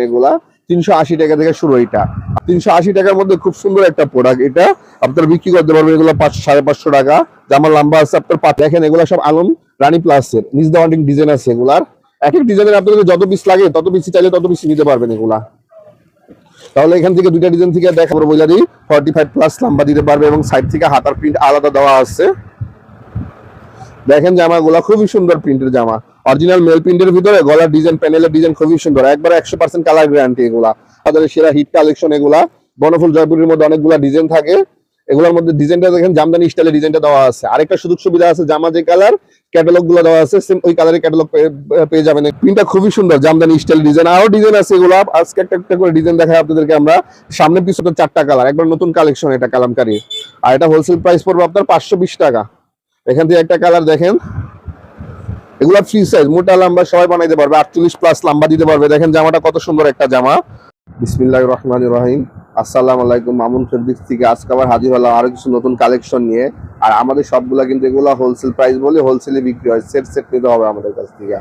এগুলা 380 টাকা থেকে শুরু। এটা 380 টাকার মধ্যে খুব সুন্দর একটা প্রোডাক্ট। এটা আপনারা বিক্রি করতে পারবেন এগুলো 500-550 টাকা। জামার লম্বা আছে আপনার 5। দেখেন এগুলা সব আলম রানী প্লাসের নিজ দেওয়া ডিজাইন আছে। এগুলার এক এক ডিজাইনের আপনাদের যত পিস লাগে তত পিস চাইলে তত পিস নিতে পারবেন এগুলা। তাহলে এখান থেকে দুইটা ডিজাইন থেকে দেখাবো বলে দিই। 45 প্লাস লম্বা দিতে পারবে এবং সাইড থেকে হাতার প্রিন্ট আলাদা দেওয়া আছে। দেখেন জামাগুলা খুবই সুন্দর প্রিন্টের জামা, অরিজিনাল মেল প্রিন্টের ভিতরে গলার ডিজাইন, প্যানেলের ডিজাইন খুবই সুন্দর, একবার 100% কালার গ্যারান্টি। এগুলা তাদের সেরা হিট কালেকশন। এগুলা বনফুল জয়পুরের মধ্যে অনেকগুলা ডিজাইন থাকে। এগুলোর মধ্যে ডিজাইনটা দেখেন জামদানি স্টাইলে ডিজাইনটা দেওয়া আছে। আরেকটা সুযোগ সুবিধা আছে, জামা যে কালার ক্যাটালগ গুলো দেওয়া আছে সেম ওই কালারের ক্যাটালগ পেয়ে যাবেন। প্রিন্টটা খুবই সুন্দর, জামদানি স্টাইল ডিজাইন। আরো ডিজাইন আছে এগুলা, আজকে একটা একটা করে ডিজাইন দেখাই আপনাদেরকে আমরা। সামনে পিছনে 4টা কালার, একবার নতুন কালেকশন এটা কালামকারী। আর এটা হোলসেল প্রাইস পড়বে আপনার 520 টাকা। এখান থেকে একটা কালার দেখেন, এগুলা ফ্রি সাইজ, মোটা লম্বা সবাই বানাইতে পারবে, 48 প্লাস লম্বা দিতে পারবে। দেখেন জামাটা কত সুন্দর একটা জামা। বিসমিল্লাহির রহমানির রহিম। আসসালামু আলাইকুম। মামুন ফেব্রিক্স থেকে আজকে আবার হাজির হলাম আরো কিছু নতুন কালেকশন নিয়ে। আর আমাদের সবগুলা কিন্তু এগুলো হোলসেল প্রাইস বলে হোলসেলে বিক্রি হয়, সেট সেট নিতে হবে আমাদের কাছ থেকে।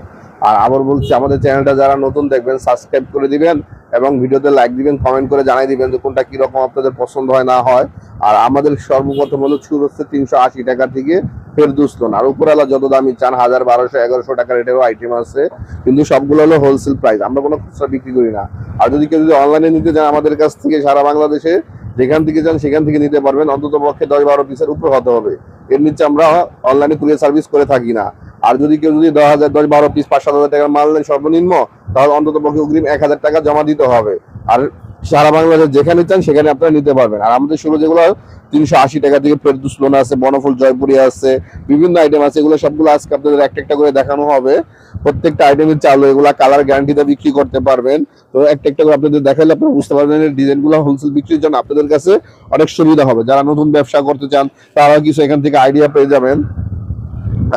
আর আবার বলছি, আমাদের চ্যানেলটা যারা নতুন দেখবেন সাবস্ক্রাইব করে দিবেন এবং ভিডিওতে লাইক দিবেন, কমেন্ট করে জানাই দিবেন যে কোনটা কিরকম আপনাদের পছন্দ হয় না হয়। আর আমাদের সর্বপ্রথম হলো শুরু হচ্ছে 380 টাকা থেকে ফেরদৌস লোন। আর উপরওয়ালা যত দামি চান 1000, 1200, 1100 টাকার রেটেরও আইটেম আছে, কিন্তু সবগুলো হলো হোলসেল প্রাইস, আমরা কোনো খুচরা বিক্রি করি না। আর যদি কেউ অনলাইনে নিতে চান আমাদের কাছ থেকে সারা বাংলাদেশে যেখান থেকে চান সেখান থেকে নিতে পারবেন। অন্তত পক্ষে 10-12 পিসের উপর হতে হবে, এর নিচে আমরা অনলাইনে কুরিয়ার সার্ভিস করে থাকি না। আর যদি কেউ 10-12 পিস 5-7 টাকার মাল নেন সর্বনিম্ন, তাহলে অন্তত পক্ষে অগ্রিম 1000 টাকা জমা দিতে হবে। আর সারা বাংলাদেশ যেখানে চান সেখানে আপনারা নিতে পারবেন। আর আমাদের শুরু যেগুলো 380 টাকা থেকে ফেরদৌস লোন আছে, বনফুল জয়পুরি আছে, বিভিন্ন আইটেম আছে। এগুলো সবগুলো আজকে আপনাদের একটা একটা করে দেখানো হবে। প্রত্যেকটা আইটেমের চালু, এগুলা কালার গ্যারান্টিতে বিক্রি করতে পারবেন। তো একটা একটা করে আপনাদের দেখাইলে আপনারা বুঝতে পারবেন এই ডিজাইনগুলো হোলসেল বিক্রির জন্য আপনাদের কাছে অনেক সুবিধা হবে। যারা নতুন ব্যবসা করতে চান তারা কিছু এখান থেকে আইডিয়া পেয়ে যাবেন।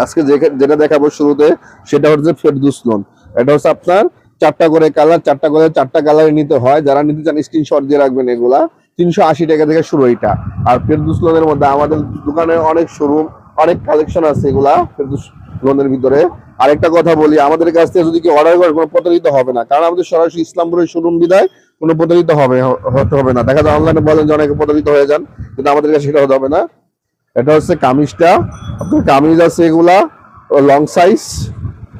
আজকে যেটা দেখাবো শুরুতে সেটা হচ্ছে ফেরদৌস লোন। এটা হচ্ছে আপনার 4টা করে কালার, 4টা করে 4টা কালারে নিতে হয়। যারা নিতে চান স্ক্রিনশট দিয়ে রাখবেন। এগুলা 380 টাকা থেকে শুরু এটা। আর ফেরদৌস লোনের মধ্যে আমাদের দোকানে অনেক শোরুম, অনেক কালেকশন আছে এগুলা ফেরদৌস লোনের ভিতরে। আরেকটা কথা বলি, আমাদের কাছ থেকে যদি কেউ অর্ডার করে কোনো প্রতারিত হবে না, কারণ আমাদের সরাসরি ইসলামপুরের শোরুম বিদায় কোনো প্রতারিত হতে হবে না। দেখা যায় অনলাইনে বলেন যে অনেকে প্রতারিত হয়ে যান, কিন্তু আমাদের কাছে সেটা হতে হবে না। এটা হচ্ছে কামিজটা, আপনার কামিজ আছে এগুলা লং সাইজ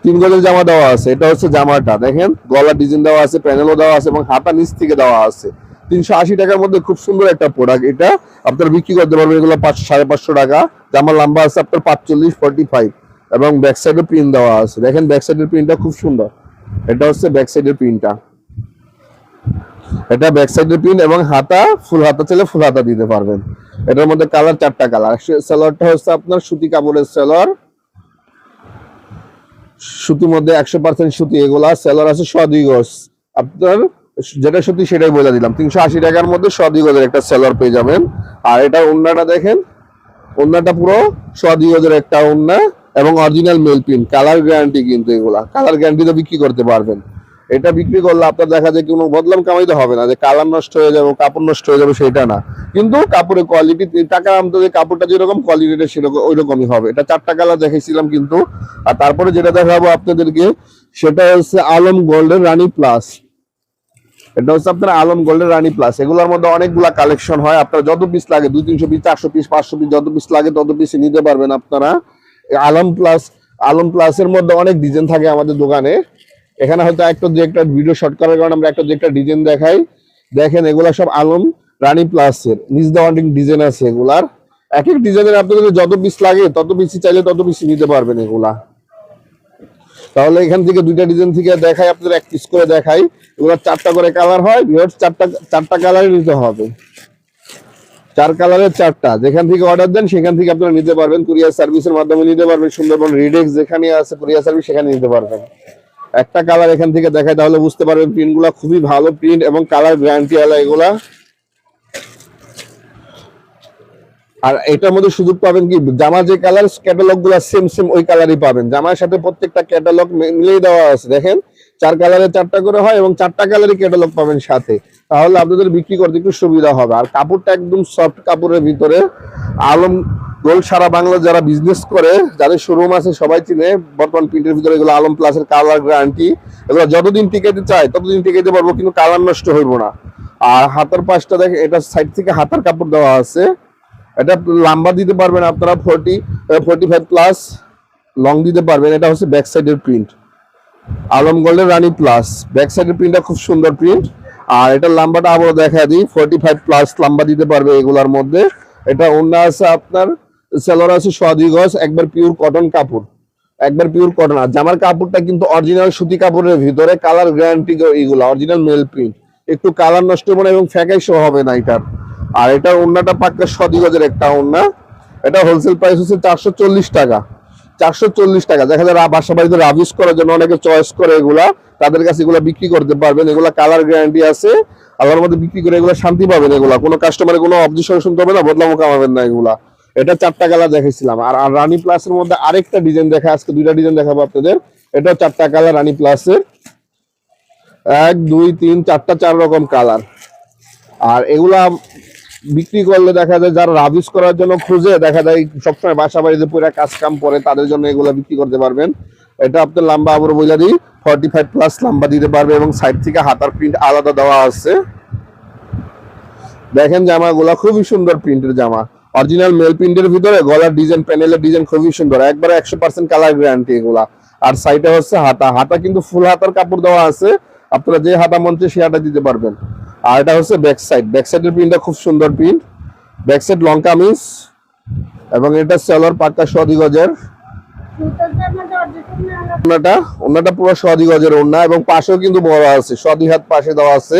3 গজের জামা দেওয়া আছে। এটা হচ্ছে জামাটা, দেখেন গলার ডিজাইন দেওয়া আছে, প্যানেলও দেওয়া আছে এবং হাতা নিচ থেকে দেওয়া আছে। 380 টাকার মধ্যে খুব সুন্দর একটা প্রোডাক্ট। এটা আপনারা বিক্রি করতে পারবেন এগুলো 500-550 টাকা। জামার লম্বা আছে আপনার 45-45 এবং ব্যাক সাইডে প্রিন্ট দেওয়া আছে। দেখেন ব্যাক সাইডের প্রিন্টটা খুব সুন্দর। এটা হচ্ছে ব্যাক সাইডের প্রিন্টটা, এটা ব্যাক সাইডের প্রিন্ট এবং হাতা ফুল হাতা চাইলে ফুল হাতা দিতে পারবেন। এটার মধ্যে কালার 4টা কালার। সালোয়ারটা হচ্ছে আপনার সুতি কাপড়ের সালোয়ার, সুতির মধ্যে 100% সুতি। এগুলা সালোয়ার আছে 2 গজ। আপনার যেটা সুতি সেটাই বলে দিলাম। 380 টাকার মধ্যে 2 গজের একটা সালোয়ার পেয়ে যাবেন। আর এটা ওন্নাটা দেখেন, ওন্নাটা পুরো 2 গজের একটা ওন্না এবং original mill print, colour guarantee. কিন্তু এগুলা কালার গ্যারান্টিতে বিক্রি করতে পারবেন। এটা বিক্রি করলে আপনার দেখা যায় কোনো বদলাম কামাইতে হবে না, যে কালার নষ্ট হয়ে যাবে, কাপড় নষ্ট হয়ে যাবে, সেটা না। কিন্তু কাপড়ের কোয়ালিটি, টাকা আমাদের কাপড়টা যেরকম কোয়ালিটিটা সেরকম ওইরকমই হবে। এটা 4টা কালার দেখাইছিলাম কিন্তু। আর তারপরে যেটা দেখাবো আপনাদেরকে সেটা হচ্ছে আলম গোল্ডের রানী প্লাস। এটা হচ্ছে আপনার আলম গোল্ডের রানী প্লাস। এগুলোর মধ্যে অনেকগুলা কালেকশন হয়, আপনার যত পিস লাগে 200-300 পিস, 400 পিস, 500 পিস, যত পিস লাগে তত পিস নিতে পারবেন আপনারা। আলম প্লাসের মধ্যে অনেক ডিজাইন থাকে আমাদের দোকানে। এখানে হয়তো একটা ভিডিও শর্ট করার কারণে আমরা একটা ডিজাইন দেখাই। দেখেন এগুলা সব আলম রানী প্লাসের নিজ দেওয়া ডিজাইন আছে। এগুলার এক এক ডিজাইনের আপনাদের যত পিস লাগে তত পিস চাইলে তত পিস নিতে পারবেন এগুলা। তাহলে এখান থেকে দুইটা ডিজাইন থেকে দেখাই, আপনাদের এক পিস করে দেখাই। এগুলা 4টা করে কালার হয়, 4টা কালারে নিতে হবে। 4 কালারের 4টা। যেখান থেকে অর্ডার দেন সেখান থেকে আপনারা নিতে পারবেন। কুরিয়ার সার্ভিসের মাধ্যমে নিতে পারবেন। সুন্দরবন রিডেক্স যেখানে আছে কুরিয়ার সার্ভিস সেখানে নিতে পারবেন। একটা কালার এখান থেকে দেখাই, তাহলে বুঝতে পারবেন প্রিন্ট গুলা খুবই ভালো প্রিন্ট এবং কালার গ্যারান্টি আলা এগুলা। আর এটার মধ্যে সুযোগ পাবেন কি, জামা যে কালার ক্যাটালগ গুলা সেম ওই কালারই পাবেন। জামার সাথে প্রত্যেকটা ক্যাটালগ মিলিয়ে দেওয়া আছে। দেখেন 4 কালারের 4টা করে হয় এবং 4টা কালারই ক্যাটালগ পাবেন সাথে। তাহলে আপনাদের বিক্রি করতে একটু সুবিধা হবে। আর কাপড়টা একদম সফট কাপড়ের ভিতরে, আলম গোল্ড সারা বাংলা যারা বিজনেস করে, যাদের শোরুম আছে সবাই চিনে। বর্তমান প্রিন্টের ভিতরে এগুলো আলম প্লাসের কালার গ্যারান্টি, এগুলো যতদিন টিকাইতে চায় ততদিন টিকাইতে পারবো, কিন্তু কালার নষ্ট হইব না। আর হাতার পাশটা দেখে, এটা সাইড থেকে হাতার কাপড় দেওয়া আছে। এটা লম্বা দিতে পারবেন আপনারা 45 প্লাস, লং দিতে পারবেন। এটা হচ্ছে ব্যাক সাইডের প্রিন্ট, আলম গোল্ডের রানী প্লাস। ব্যাক সাইডের প্রিন্টটা খুব সুন্দর প্রিন্ট। আর এটা লম্বাটা আবারও দেখা দিই, 45 প্লাস লম্বা দিতে পারবে এগুলার মধ্যে। এটা ওন্না আছে আপনার, সেলর আছে সোয়াদি গজ, একবার পিওর কটন কাপড়, একবার পিওর কটন। আর জামার কাপড়টা কিন্তু অরিজিনাল সুতি কাপড়ের ভিতরে, কালার গ্যারান্টি এগুলা, অরিজিনাল মেল প্রিন্ট, একটু কালার নষ্ট হবে না এবং ফ্যাকাই শো হবে না এটার। আর এটা ওন্নাটা পাক্কা সোয়াদি গজের একটা ওন্না। এটা হোলসেল প্রাইস হচ্ছে 440 টাকা, 440 টাকা। দেখা যায় বাসা বাড়িতে রাবিশ করার জন্য অনেকে চয়েস করে এগুলা, তাদের কাছে এগুলা বিক্রি করতে পারবেন। এগুলা কালার গ্যারান্টি আছে, আল্লাহর মধ্যে বিক্রি করে এগুলা শান্তি পাবেন। এগুলা কোনো কাস্টমারের কোনো অবজেকশন শুনতে হবে না, বদলামও কামাবেন না এগুলা। এটা 4টা কালার দেখাইছিলাম। আর রানী প্লাসের মধ্যে আরেকটা ডিজাইন দেখা, আজকে 2টা ডিজাইন দেখাবো আপনাদের। এটা 4টা কালার রানী প্লাসের, 1 2 3 4টা, 4 রকম কালার। আর এগুলা বিক্রি করলে দেখা যায় যারা রাবিশ করার জন্য খুঁজে, দেখা যায় সবসময় বাসা বাড়িতে পুরো কাজ কাম করে, তাদের জন্য এগুলা বিক্রি করতে পারবেন। এটা আপনার লম্বা আবার বইলা দিই 45 প্লাস লম্বা দিতে পারবে এবং সাইড থেকে হাতার প্রিন্ট আলাদা দেওয়া আছে। দেখেন জামাগুলা খুবই সুন্দর প্রিন্টের জামা, অরিজিনাল মেল প্রিন্টের ভিতরে, গলার ডিজাইন, প্যানেলের ডিজাইন খুবই সুন্দর, একবারে 100% কালার গ্যারান্টি এগুলা। আর সাইডে হচ্ছে হাতা, হাতা কিন্তু ফুল হাতার কাপড় দেওয়া আছে, আপনারা যে হাতা মঞ্চে সে হাতা দিতে পারবেন। আর এটা হচ্ছে ব্যাক সাইড, ব্যাক সাইডের প্রিন্টটা খুব সুন্দর print, back side long kameez এবং এটা সেলর পাক্কা সোয়াদি গজের। ওন্নাটা পুরো সোয়াদি গজের ওন্না এবং পাশেও কিন্তু বড় আছে, সোয়াদি হাত পাশে দেওয়া আছে।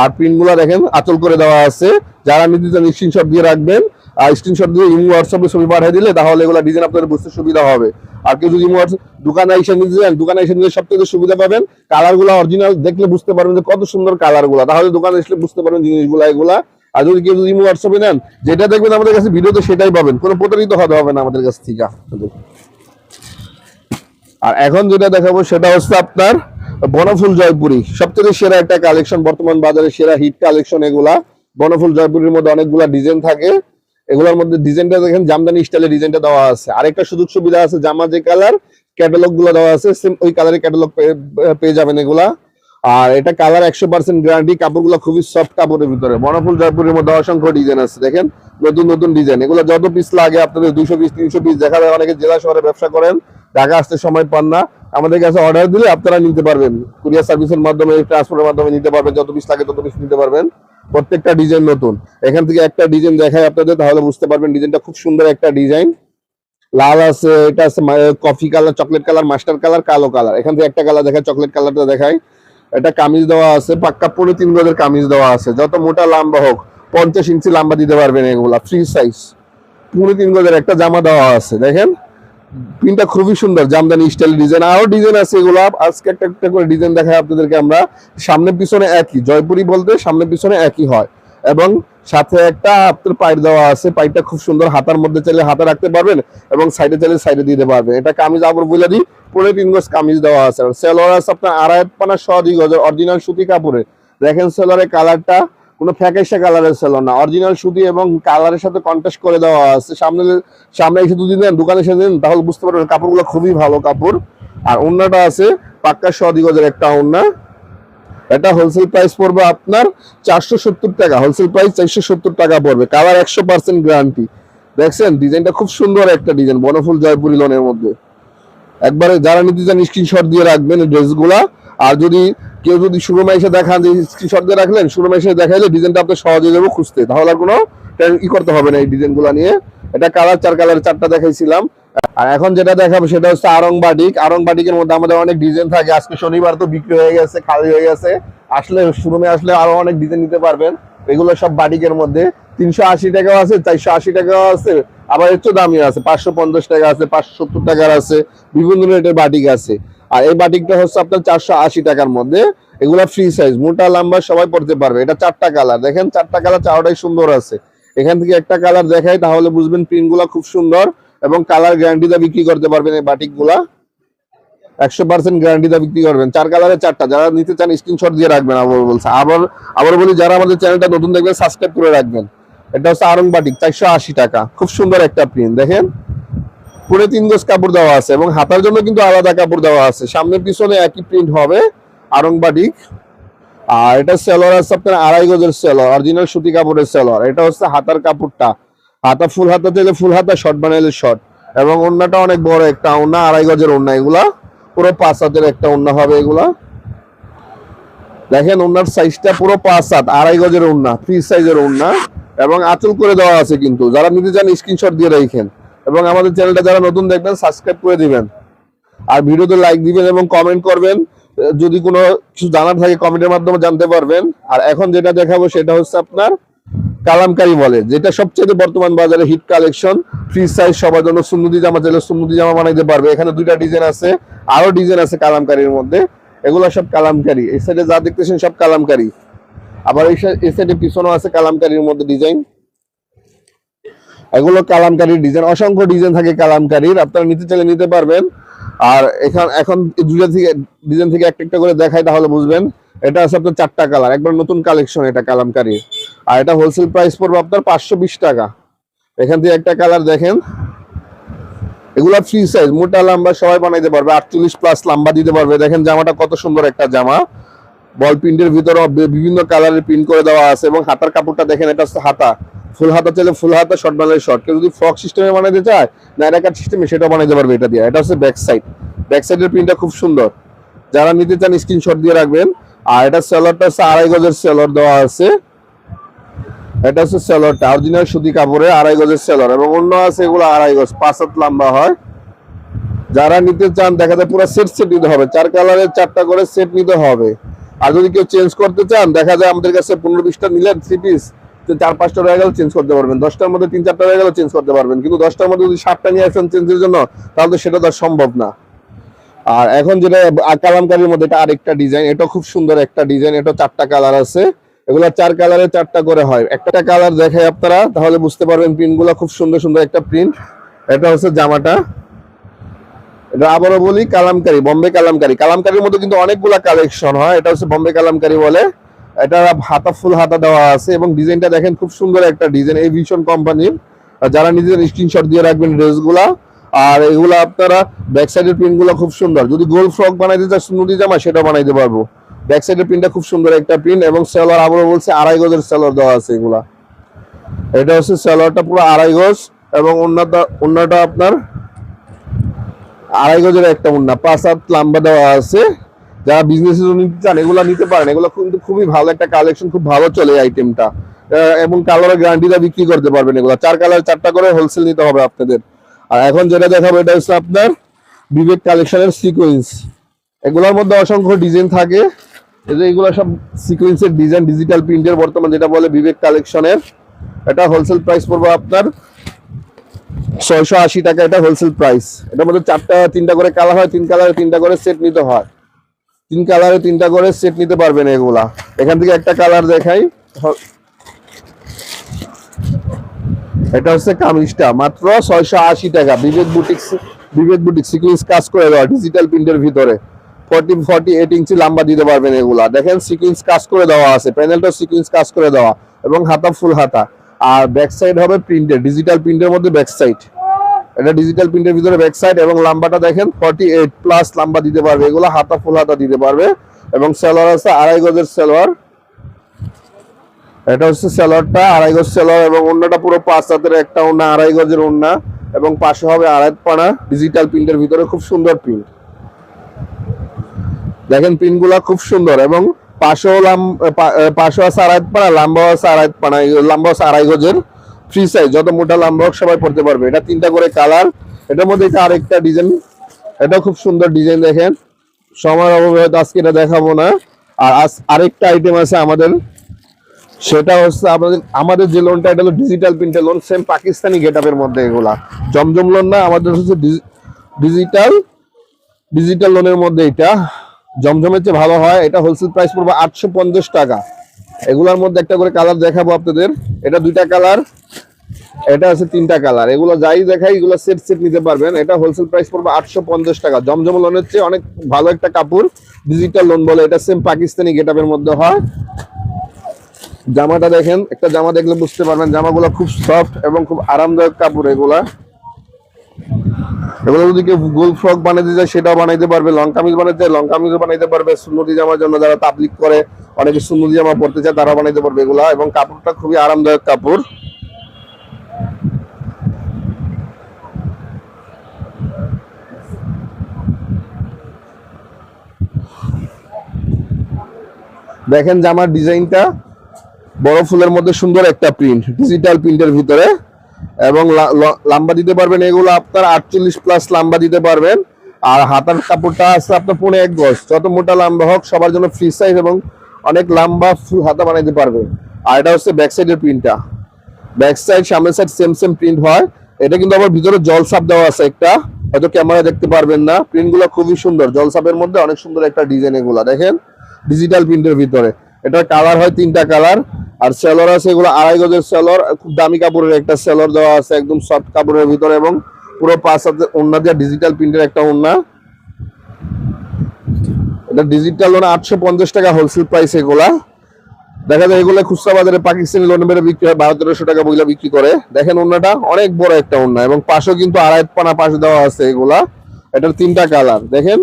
আর প্রিন্ট গুলা দেখেন আঁচল করে দেওয়া আছে। যারা নিতে চান স্ক্রিনশট দিয়ে রাখবেন, আর স্ক্রিনশট দিয়ে ইমো হোয়াটসঅ্যাপে ছবি পাঠিয়ে দিলে তাহলে এগুলা ডিজাইন আপনাদের বুঝতে সুবিধা হবে। আর কেউ যদি ইমো দোকানে এসে নিতে চান, দোকানে এসে নিলে সবথেকে সুবিধা পাবেন। কালার গুলা অরিজিনাল দেখলে বুঝতে পারবেন যে কত সুন্দর কালার গুলা, তাহলে দোকানে এসে বুঝতে পারবেন জিনিসগুলা এগুলা। আর যদি কেউ যদি ইমো হোয়াটসঅ্যাপে নেন, যেটা দেখবেন আমাদের কাছে ভিডিওতে সেটাই পাবেন, কোনো প্রতারিত হতে হবে না আমাদের কাছ থেকে। আর এখন যেটা দেখাবো সেটা হচ্ছে আপনার বনফুল জয়পুরি, সবথেকে সেরা একটা কালেকশন, বর্তমান বাজারে সেরা হিট কালেকশন এগুলা। বনফুল জয়পুরির মধ্যে অনেকগুলা ডিজাইন থাকে, এগুলোর মধ্যে ডিজাইনটা দেখেন জামদানি স্টাইলের ডিজাইনটা দেওয়া আছে। আরেকটা সুযোগ সুবিধা আছে, জামা যে কালার ক্যাটালগ গুলো দেওয়া আছে সেম ওই কালারের ক্যাটালগ পেয়ে যাবেন এগুলা। আর এটা কালার 100% গ্যারান্টি, কাপড়গুলো খুবই সফট কাপড়ের ভিতরে। বনফুল জয়পুরের মধ্যে অসংখ্য ডিজাইন আছে, দেখেন নতুন নতুন ডিজাইন। এগুলো যত পিস লাগে আপনাদের 200 পিস 300 পিস, দেখা যায় অনেকে জেলা শহরে ব্যবসা করেন, ঢাকা আসতে সময় পান না, আমাদের কাছে অর্ডার দিলে আপনারা নিতে পারবেন, কুরিয়ার সার্ভিসের মাধ্যমে, ট্রান্সপোর্টের মাধ্যমে নিতে পারবেন। যত পিস লাগে তত পিস নিতে পারবেন, প্রত্যেকটা ডিজাইন নতুন। এখান থেকে একটা ডিজাইন দেখাই আপনাদের, তাহলে বুঝতে পারবেন ডিজাইনটা খুব সুন্দর একটা ডিজাইন। লাল আছে, এটা আছে coffee colour, chocolate colour, master colour, কালো কালার। এখান থেকে একটা কালার দেখায়, চকলেট কালারটা দেখায়। এটা কামিজ দেওয়া আছে, পাক্কা 3.5 গজের কামিজ দেওয়া আছে, যত মোটা লম্বা হোক 50 ইঞ্চি লম্বা দিতে পারবেন এগুলা, ফ্রি সাইজ। 3.5 গজের একটা জামা দেওয়া আছে, দেখেন প্রিন্টটা খুবই সুন্দর, জামদানি স্টাইল ডিজাইন। আরো ডিজাইন আছে এগুলা, আজকে একটা একটা করে ডিজাইন দেখাই আপনাদেরকে আমরা। সামনে পিছনে একই, জয়পুরি বলতে সামনে পিছনে একই হয়। এবং সাথে একটা আপনার পাইপ দেওয়া আছে, পাইপটা খুব সুন্দর, হাতার মধ্যে চাইলে হাতে রাখতে পারবেন এবং সাইডে চাইলে সাইডে দিতে পারবেন। এটা কামিজ আবার বলে দিই, 3.5 গজ কামিজ দেওয়া আছে। সেলোয়ার আছে আপনার 2.5 পানা 2.5 গজের অরিজিনাল সুতি কাপড়ে। দেখেন সেলোয়ারের কালারটা কোনো ফ্যাকাশে কালারের সেলোয়ার না, অরিজিনাল সুতি এবং কালারের সাথে কন্ট্রাস্ট করে দেওয়া আছে। সামনে এসে দুদিন দেন, দোকানে এসে দিন, তাহলে বুঝতে পারবেন কাপড়গুলো খুবই ভালো কাপড়। আর ওন্নাটা আছে পাক্কা 2.5 গজের একটা ওন্না। এটা হোলসেল প্রাইস পড়বে আপনার 470 টাকা, হোলসেল প্রাইস 470 টাকা পড়বে, কালার 100% গ্যারান্টি। দেখছেন ডিজাইনটা খুব সুন্দর একটা ডিজাইন, বনফুল জয়পুরি লোনের মধ্যে। একবারে যারা নিতে চান স্ক্রিনশট দিয়ে রাখবেন এই ড্রেসগুলা। আর যদি কেউ যদি শোরুমে এসে দেখান যে স্ক্রিনশট দিয়ে রাখলেন, শোরুমে এসে দেখাইলে ডিজাইনটা আপনার সহজে যাবে খুঁজতে, তাহলে আর কোনো করতে হবে না এই ডিজাইনগুলো নিয়ে। এটা কালার 4 কালার 4টা দেখাইছিলাম। আর এখন যেটা দেখাবো সেটা হচ্ছে আরং বাটিক। আরং বাটিকের মধ্যে আমাদের অনেক ডিজাইন থাকে, আজকে শনিবার তো বিক্রি হয়ে গেছে, খালি হয়ে গেছে। আসলে শোরুমে আসলে আরো অনেক ডিজাইন নিতে পারবেন। এগুলো সব বাটিকের মধ্যে 380 টাকাও আছে, 480 টাকাও আছে, আবার একটু দামি আছে, 550 টাকা আছে, 570 টাকার আছে, বিভিন্ন রেটের বাটিক আছে। আর এই বাটিকটা হচ্ছে আপনার 480 টাকার মধ্যে। এগুলা ফ্রি সাইজ, মোটা লম্বা সবাই পড়তে পারবে। এটা 4টা কালার, দেখেন 4টা কালার, 4টাই সুন্দর আছে। এখান থেকে একটা কালার দেখাই, তাহলে বুঝবেন প্রিন্ট গুলা খুব সুন্দর এবং কালার গ্যারান্টিতে বিক্রি করতে পারবেন এই বাটিক গুলা, 100% গ্যারান্টিতে বিক্রি করবেন। 4 কালারের 4টা, যারা নিতে চান স্ক্রিনশট দিয়ে রাখবেন। আবার বলছি, আবার বলি, যারা আমাদের চ্যানেলটা নতুন দেখবেন সাবস্ক্রাইব করে রাখবেন। এটা হচ্ছে আরং বাটিক 480 টাকা। খুব সুন্দর একটা প্রিন্ট দেখেন, পুরো 3 গজ কাপড় দেওয়া আছে এবং হাতার জন্য কিন্তু আলাদা কাপড় দেওয়া আছে। সামনে পিছনে একই প্রিন্ট হবে, আরং বাটিক। আর এটা সেলর আছে আপনার 2.5 গজের সেলর, অরিজিনাল সুতি কাপড়ের সেলর। এটা হচ্ছে হাতার কাপড়টা, হাতা ফুল হাতা দিলে ফুল হাতা, শর্ট বানাইলে শর্ট। এবং ওড়নাটা অনেক বড় একটা ওড়না, 2.5 গজের ওড়না। এগুলা পুরো 5 হাতের একটা ওড়না হবে এগুলা। দেখেন ওড়নার সাইজটা পুরো 5 হাত, 2.5 গজের ওড়না, ফ্রি সাইজের ওড়না এবং আঁচল করে দেওয়া আছে। কিন্তু যারা নিতে চান স্ক্রিনশট দিয়ে রাখেন এবং আমাদের চ্যানেলটা যারা নতুন দেখবেন সাবস্ক্রাইব করে দিবেন আর ভিডিওতে লাইক দিবেন এবং কমেন্ট করবেন। যদি কোনো কিছু জানার থাকে কমেন্টের মাধ্যমে জানতে পারবেন। আর এখন যেটা দেখাবো সেটা হচ্ছে আপনার কালামকারী বলে, যেটা সবচেয়ে বর্তমান বাজারে হিট কালেকশন। ফ্রি সাইজ সবার জন্য সুন্নতি জামা চাইলে সুন্নতি জামা বানাইতে পারবে। এখানে 2টা ডিজাইন আছে, আরো ডিজাইন আছে কালামকারীর মধ্যে। এগুলো সব কালামকারী, এই সাইডে যা দেখতেছেন সব কালামকারী। আবার এই সাইডে পিছনেও আছে কালামকারীর মধ্যে ডিজাইন। এগুলো কালামকারীর ডিজাইন, অসংখ্য ডিজাইন থাকে কালামকারীর, আপনারা নিতে চাইলে নিতে পারবেন। আর এখন দুইটা থেকে ডিজাইন থেকে একটা করে দেখাই তাহলে বুঝবেন। এটা আছে আপনার 4টা কালার, একবার নতুন কালেকশন এটা কালামকারী। আর এটা হোলসেল প্রাইস পড়বে আপনার 520 টাকা। এখান থেকে একটা কালার দেখেন, এগুলা ফ্রি সাইজ, মোটা লম্বা সবাই বানাইতে পারবে, 48 প্লাস লম্বা দিতে পারবে। দেখেন জামাটা কত সুন্দর একটা জামা, বল প্রিন্টের ভিতরে বিভিন্ন কালারের প্রিন্ট করে দেওয়া আছে। এবং হাতার কাপড়টা দেখেন, এটা হচ্ছে হাতা, ফুল হাতা চাইলে ফুল হাতা, শর্ট বানালে শর্ট। কেউ যদি ফ্রক সিস্টেমে বানাইতে চায়, নাইরা কাট সিস্টেমে, সেটাও বানাইতে পারবে এটা দিয়ে। এটা হচ্ছে ব্যাক সাইড, ব্যাক সাইডের প্রিন্টটা খুব সুন্দর। যারা নিতে চান স্ক্রিনশট দিয়ে রাখবেন। আর এটা সেলরটা হচ্ছে 2.5 গজের সেলর দেওয়া আছে। এটা হচ্ছে সেলরটা অরিজিনাল সুতি কাপড়ে, 2.5 গজের সেলর এবং অন্য আছে এগুলো 2.5 গজ, 5 হাত লম্বা হয়। যারা নিতে চান দেখা যায় পুরো সেট নিতে হবে, 4 কালারের 4টা করে সেট নিতে হবে। আর যদি কেউ চেঞ্জ করতে চান, দেখা যায় আমাদের কাছে 15-20টা নিলেন 3 পিস, 4-5টা রয়ে গেল চেঞ্জ করতে পারবেন। 10টার মধ্যে 3-4টা রয়ে গেল চেঞ্জ করতে পারবেন। কিন্তু 10টার মধ্যে যদি 7টা নিয়ে আসেন চেঞ্জের জন্য, তাহলে তো সেটা তো সম্ভব না। আর এখন যেটা কালামকারীর মধ্যে এটা আরেকটা ডিজাইন, এটা খুব সুন্দর একটা ডিজাইন। এটা 4টা কালার আছে, এগুলা 4 কালারে 4টা করে হয়। একটা কালার দেখাই আপনারা তাহলে বুঝতে পারবেন। প্রিন্টগুলো খুব সুন্দর সুন্দর একটা প্রিন্ট। এটা হচ্ছে জামাটা, এটা আবারও বলি কালামকারী, বম্বে কালামকারী। কালামকারীর মধ্যে কিন্তু অনেকগুলা কালেকশন হয়, এটা হচ্ছে বম্বে কালামকারী বলে। এটা হাতা ফুল হাতা দেওয়া আছে এবং ডিজাইনটা দেখেন খুব সুন্দর একটা ডিজাইন, এই ভিশন কোম্পানির। যারা নিজেদের স্ক্রিনশট দিয়ে রাখবেন ড্রেসগুলা। আর এগুলা আপনারা ব্যাক সাইডের প্রিন্ট গুলো খুব সুন্দর। যদি গোল ফ্রক বানাইতে চান সুন্নতি জামা, সেটা বানাইতে পারবো। ব্যাক সাইডের প্রিন্টটা খুব সুন্দর একটা প্রিন্ট এবং সেলর আবারও বলছে 2.5 গজের সেলর দেওয়া আছে এগুলা। এটা হচ্ছে সেলরটা পুরো 2.5 গজ এবং ওন্নাটা আপনার 2.5 গজের একটা ওন্না, 5 হাত লম্বা দেওয়া আছে। যারা বিজনেসের জন্য নিতে চান এগুলো নিতে পারেন। এগুলো কিন্তু খুবই ভালো একটা কালেকশন, খুব ভালো চলে এই আইটেমটা। এবং কালারের গ্যারান্টিটা বিক্রি করতে পারবেন। এগুলো 4 কালার 4টা করে হোলসেল নিতে হবে আপনাদের। আর এখন যেটা দেখাবো এটা হচ্ছে আপনার বিবেক কালেকশনের সিকোয়েন্স। এগুলোর মধ্যে অসংখ্য ডিজাইন থাকে, এগুলো সব সিকোয়েন্সের ডিজাইন, ডিজিটাল প্রিন্টের বর্তমান যেটা বলে বিবেক কালেকশনের। এটা হোলসেল প্রাইস পড়বে আপনার 680 টাকা, এটা হোলসেল প্রাইস। এটার মধ্যে 3টা করে কালার হয়, 3 কালারে 3টা করে সেট নিতে হয়। 3 কালারে 3টা করে সেট নিতে পারবেন এগুলা। এখান থেকে একটা কালার দেখাই, এটা হচ্ছে কামিজটা মাত্র 680 টাকা। বিবেক বুটিক সিকোয়েন্স কাজ করে দেওয়া, ডিজিটাল প্রিন্টের ভিতরে 48 ইঞ্চি লম্বা দিতে পারবেন এগুলা। দেখেন সিকোয়েন্স কাজ করে দেওয়া আছে, প্যানেলটা সিকোয়েন্স কাজ করে দেওয়া এবং হাতা ফুল হাতা। আর ব্যাক সাইড হবে প্রিন্টের, ডিজিটাল প্রিন্টের মধ্যে ব্যাক সাইড। এটা ডিজিটাল প্রিন্টের ভিতরে ব্যাক সাইড এবং লম্বাটা দেখেন 48 প্লাস লম্বা দিতে পারবে এগুলা, হাতা ফুল হাতা দিতে পারবে। এবং সেলোয়ার আছে 2.5 গজের সেলোয়ার। এটা হচ্ছে সেলোয়ারটা 2.5 গজ সেলোয়ার এবং ওন্নাটা পুরো 5 হাতের একটা ওন্না, 2.5 গজের ওন্না এবং পাশে হবে 2.5 পানা ডিজিটাল প্রিন্টের ভিতরে, খুব সুন্দর প্রিন্ট। দেখেন প্রিন্টগুলা খুব সুন্দর এবং পাশে আছে 2.5 পানা, লম্বাও আছে 2.5 পানা, লম্বা আছে 2.5 গজের। ফ্রি সাইজ, যত মোটা লম্বা হোক সবাই পড়তে পারবে। এটা 3টা করে কালার। এটার মধ্যে এটা আরেকটা ডিজাইন, এটা খুব সুন্দর ডিজাইন। দেখেন সময়ের অভাবে হয়তো আজকে এটা দেখাবো না। আর আরেকটা আইটেম আছে আমাদের, সেটা হচ্ছে আমাদের যে লোনটা, এটা হলো ডিজিটাল প্রিন্টের লোন, সেম পাকিস্তানি গেটআপের মধ্যে। এগুলা জমজম লোন না, আমাদের হচ্ছে ডিজিটাল লোনের মধ্যে। এটা জমজমের চেয়ে ভালো হয়। এটা হোলসেল প্রাইস পড়বে 850 টাকা। এগুলার মধ্যে একটা করে কালার দেখাবো আপনাদের। এটা 2টা কালার, এটা আছে 3টা কালার। এগুলো যাই দেখাই এগুলো সেট নিতে পারবেন। এটা হোলসেল প্রাইস পড়বে 850 টাকা। জমজম লোনের চেয়ে অনেক ভালো একটা কাপড়, ডিজিটাল লোন বলে। এটা সেম পাকিস্তানি গেটআপের মধ্যে হয়। জামাটা দেখেন, একটা জামা দেখলে বুঝতে পারবেন জামাগুলো খুব সফট এবং খুব আরামদায়ক কাপড় এগুলা। এগুলো যদি কেউ গোল ফ্রক বানাইতে যায় সেটাও বানাইতে পারবে, লং কামিজ বানাইতে চায় লং কামিজও বানাইতে পারবে, সুন্নতি জামার জন্য যারা তাবলিগ করে অনেকে সুন্নতি জামা পড়তে চায় তারা বানাইতে পারবে এগুলা। এবং কাপড়টা খুবই আরামদায়ক কাপড়। দেখেন জামার ডিজাইনটা বড় ফুলের মধ্যে সুন্দর একটা প্রিন্ট, ডিজিটাল প্রিন্টের ভিতরে, এবং লম্বা দিতে পারবেন এগুলো আপনার 48+ লম্বা দিতে পারবেন। আর হাতার কাপড়টা আছে আপনার 1.5 গজ, যত মোটা লম্বা হোক সবার জন্য ফ্রি সাইজ এবং অনেক লম্বা ফুল হাতা বানাইতে পারবে। আর এটা হচ্ছে ব্যাক সাইডের প্রিন্টটা, ব্যাক সাইড সামনের সাইড সেম সেম প্রিন্ট হয়। এটা কিন্তু আবার ভিতরে জলসাপ দেওয়া আছে একটা, হয়তো ক্যামেরা দেখতে পারবেন না, প্রিন্ট গুলো খুবই সুন্দর, জলসাপের মধ্যে অনেক সুন্দর একটা ডিজাইন এগুলা দেখেন ডিজিটাল প্রিন্টের ভিতরে। এটার কালার হয় 3টা কালার। আর সেলর আছে এগুলো 2.5 গজের সেলর, খুব দামি কাপড়ের একটা সেলর দেওয়া আছে একদম সফট কাপড়ের ভিতরে, এবং পুরো 5 হাতের ওড়না দিয়ে ডিজিটাল প্রিন্টের একটা ওড়না। এটা ডিজিটাল ওড়না 850 টাকা হোলসেল প্রাইস এগুলা। দেখা যায় এগুলো খুচরা বাজারে পাকিস্তানি লোন মেরে বিক্রি হয় 1200-1300 টাকা বইলা বিক্রি করে। দেখেন ওড়নাটা অনেক বড় একটা ওড়না, এবং পাশেও কিন্তু 2.5 পানা পাশে দেওয়া আছে এগুলা। এটার 3টা কালার দেখেন,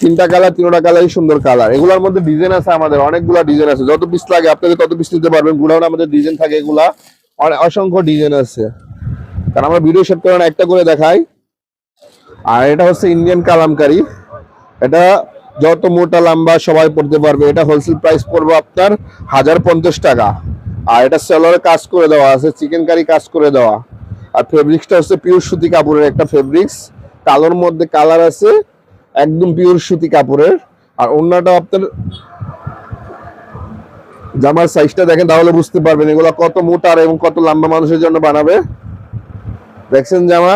3টা কালার, 3টা কালারই সুন্দর কালার। এগুলোর মধ্যে ডিজাইন আছে আমাদের অনেকগুলা ডিজাইন আছে, যত পিস লাগে আপনাদের তত পিস নিতে পারবেন। গুলাও আমাদের ডিজাইন থাকে এগুলা, অসংখ্য ডিজাইন আছে, কারণ আমরা ভিডিও শেয়ার করেন একটা করে দেখাই। আর এটা হচ্ছে ইন্ডিয়ান কালামকারী, এটা যত মোটা লম্বা সবাই পড়তে পারবে। এটা হোলসেল প্রাইস পড়বে আপনার 1050 টাকা। আর এটা সেলরে কাজ করে দেওয়া আছে, চিকেন কারি কাজ করে দেওয়া। আর ফেব্রিক্সটা হচ্ছে পিওর সুতি কাপড়ের একটা ফেব্রিক্স, কালোর মধ্যে কালার আছে, একদম পিওর সুতি কাপড়ের। আর ওড়নাটা আপনার জামার সাইজটা দেখেন তাহলে বুঝতে পারবেন এগুলা কত মোটা এবং কত লম্বা মানুষের জন্য বানাবে। দেখছেন জামা,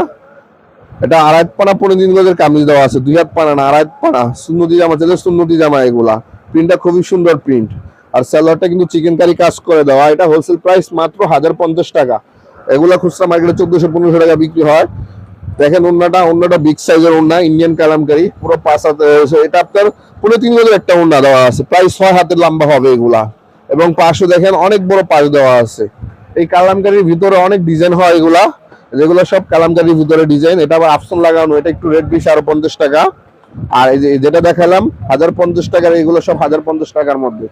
এটা 2.5 পানা 3 গজের কামিজ দেওয়া আছে, 2 হাত পানা না 2.5 পানা সুন্নতি জামা, সুন্নতি জামা এগুলা। প্রিন্টটা খুবই সুন্দর প্রিন্ট। আর সেলরটা কিন্তু চিকেন কারি কাজ করে দেওয়া। এটা হোলসেল প্রাইস মাত্র 1050 টাকা। এগুলা খুচরা মার্কেটে 1400-1500 টাকা বিক্রি হয়। দেখেন ওড়নাটা বিগ সাইজের ওড়না, ইন্ডিয়ান কালামকারী, পুরো 5 হাত। এটা আপনার 3.5 গজের একটা ওড়না দেওয়া আছে, প্রায় 6 হাতের লম্বা হবে এগুলা। এবং পাশে দেখেন অনেক বড় পাশ দেওয়া আছে। এই কালামকারীর ভিতরে অনেক ডিজাইন হয় এগুলা, যেগুলো সব কালামকারীর ভিতরে ডিজাইন। এটা আবার আফসন লাগানো, এটা একটু রেট বেশি, আরো 50 টাকা। আর এই যে যেটা দেখালাম 1050 টাকার, এগুলো সব 1050 টাকার মধ্যে,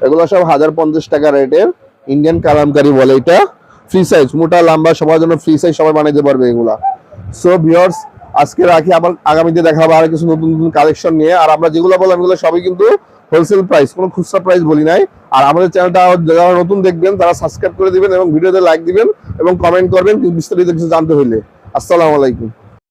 এগুলো সব 1050 টাকা রেটের ইন্ডিয়ান কালামকারী বলে। এটা ফ্রি সাইজ, মোটা লম্বা সবার জন্য ফ্রি সাইজ, সবাই বানাইতে পারবে এগুলা। সো ভিউয়ার্স, আজকে রাখি, আবার আগামীতে দেখাবো আর কিছু নতুন নতুন কালেকশন নিয়ে। আর আমরা যেগুলো বললাম এগুলো সবই কিন্তু হোলসেল প্রাইস, কোনো খুচরা প্রাইস বলি নাই। আর আমাদের চ্যানেলটা যারা নতুন দেখবেন তারা সাবস্ক্রাইব করে দিবেন এবং ভিডিওতে লাইক দিবেন এবং কমেন্ট করবেন বিস্তারিত কিছু জানতে হইলে। আসসালামু আলাইকুম।